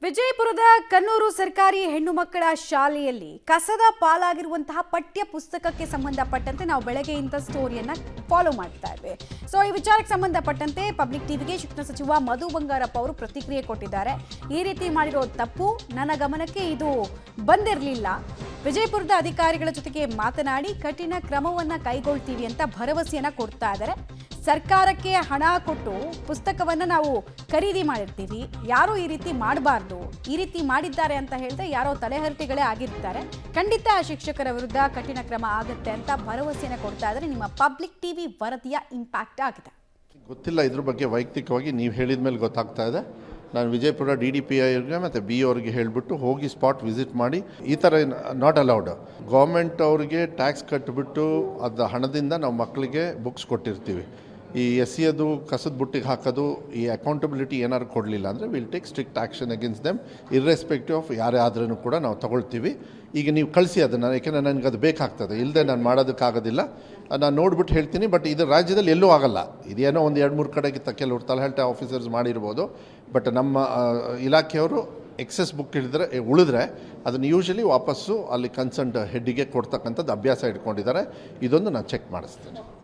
ವಿಜಯಪುರದ ಕನ್ನೂರು ಸರ್ಕಾರಿ ಹೆಣ್ಣು ಮಕ್ಕಳ ಶಾಲೆಯಲ್ಲಿ ಕಸದ ಪಾಲಾಗಿರುವಂತಹ ಪಠ್ಯ ಪುಸ್ತಕಕ್ಕೆ ಸಂಬಂಧಪಟ್ಟಂತೆ ನಾವು ಬೆಳಗ್ಗೆಯಿಂದ ಸ್ಟೋರಿಯನ್ನ ಫಾಲೋ ಮಾಡ್ತಾ ಇದ್ವಿ. ಸೊ ಈ ವಿಚಾರಕ್ಕೆ ಸಂಬಂಧಪಟ್ಟಂತೆ ಪಬ್ಲಿಕ್ ಟಿವಿಗೆ ಶಿಕ್ಷಣ ಸಚಿವ ಮಧು ಬಂಗಾರಪ್ಪ ಅವರು ಪ್ರತಿಕ್ರಿಯೆ ಕೊಟ್ಟಿದ್ದಾರೆ. ಈ ರೀತಿ ಮಾಡಿರೋ ತಪ್ಪು ನನ್ನ ಗಮನಕ್ಕೆ ಇದು ಬಂದಿರಲಿಲ್ಲ. ವಿಜಯಪುರದ ಅಧಿಕಾರಿಗಳ ಜೊತೆಗೆ ಮಾತನಾಡಿ ಕಠಿಣ ಕ್ರಮವನ್ನ ಕೈಗೊಳ್ತೀವಿ ಅಂತ ಭರವಸೆಯನ್ನ ಕೊಡ್ತಾ ಇದ್ದಾರೆ. ಸರ್ಕಾರಕ್ಕೆ ಹಣ ಕೊಟ್ಟು ಪುಸ್ತಕವನ್ನು ನಾವು ಖರೀದಿ ಮಾಡಿರ್ತೀವಿ, ಯಾರೂ ಈ ರೀತಿ ಮಾಡಬಾರ್ದು, ಈ ರೀತಿ ಮಾಡಿದ್ದಾರೆ ಅಂತ ಹೇಳಿದ್ರೆ ಯಾರೋ ತಲೆಹರಟೆಗಳೇ ಆಗಿರ್ತಾರೆ. ಖಂಡಿತ ಶಿಕ್ಷಕರ ವಿರುದ್ಧ ಕಠಿಣ ಕ್ರಮ ಆಗುತ್ತೆ ಅಂತ ಭರವಸೆಯನ್ನು ಕೊಡ್ತಾ ಇದ್ದಾರೆ. ನಿಮ್ಮ ಪಬ್ಲಿಕ್ ಟಿವಿ ವರದಿಯ ಇಂಪ್ಯಾಕ್ಟ್ ಆಗಿದೆ. ಗೊತ್ತಿಲ್ಲ, ಇದ್ರ ಬಗ್ಗೆ ವೈಯಕ್ತಿಕವಾಗಿ ನೀವು ಹೇಳಿದ ಮೇಲೆ ಗೊತ್ತಾಗ್ತಾ ಇದೆ. ನಾನು ವಿಜಯಪುರ DDPI ಅವ್ರಿಗೆ ಮತ್ತು BO ಅವ್ರಿಗೆ ಹೇಳಿಬಿಟ್ಟು ಹೋಗಿ ಸ್ಪಾಟ್ ವಿಸಿಟ್ ಮಾಡಿ ಈ ಥರ ನಾಟ್ ಅಲೌಡ್. ಗೌರ್ಮೆಂಟ್ ಅವ್ರಿಗೆ ಟ್ಯಾಕ್ಸ್ ಕಟ್ಟಿಬಿಟ್ಟು ಅದು ಹಣದಿಂದ ನಾವು ಮಕ್ಕಳಿಗೆ ಬುಕ್ಸ್ ಕೊಟ್ಟಿರ್ತೀವಿ. ಈ ಎಸೆಯೋದು, ಕಸದ ಬುಟ್ಟಿಗೆ ಹಾಕೋದು, ಈ ಅಕೌಂಟಬಿಲಿಟಿ ಏನಾದ್ರು ಕೊಡಲಿಲ್ಲ ಅಂದರೆ will take strict action against them irrespective of ಯಾರೇ ಆದ್ರೂ ಕೂಡ ನಾವು ತೊಗೊಳ್ತೀವಿ. ಈಗ ನೀವು ಕಳಿಸಿ ಅದನ್ನು, ಯಾಕೆಂದರೆ ನನಗೆ ಅದು ಬೇಕಾಗ್ತದೆ, ಇಲ್ಲದೆ ನಾನು ಮಾಡೋದಕ್ಕಾಗೋದಿಲ್ಲ. ನಾನು ನೋಡ್ಬಿಟ್ಟು ಹೇಳ್ತೀನಿ. ಬಟ್ ಇದು ರಾಜ್ಯದಲ್ಲಿ ಎಲ್ಲೂ ಆಗಲ್ಲ. ಇದೇನೋ ಒಂದು 2-3 ಕಡೆಗೆ ಕೆಲವರು ತಲಹಂಟೆ ಆಫೀಸರ್ಸ್ ಮಾಡಿರ್ಬೋದು. ಬಟ್ ನಮ್ಮ ಇಲಾಖೆಯವರು ಎಕ್ಸೆಸ್ ಬುಕ್ ಉಳಿದ್ರೆ ಅದನ್ನು ಯೂಶಲಿ ವಾಪಸ್ಸು ಅಲ್ಲಿ ಕನ್ಸರ್ನ್ಡ್ ಹೆಡ್ಡಿಗೆ ಕೊಡ್ತಕ್ಕಂಥದ್ದು ಅಭ್ಯಾಸ ಇಟ್ಕೊಂಡಿದ್ದಾರೆ. ಇದೊಂದು ನಾನು ಚೆಕ್ ಮಾಡಿಸ್ತೇನೆ.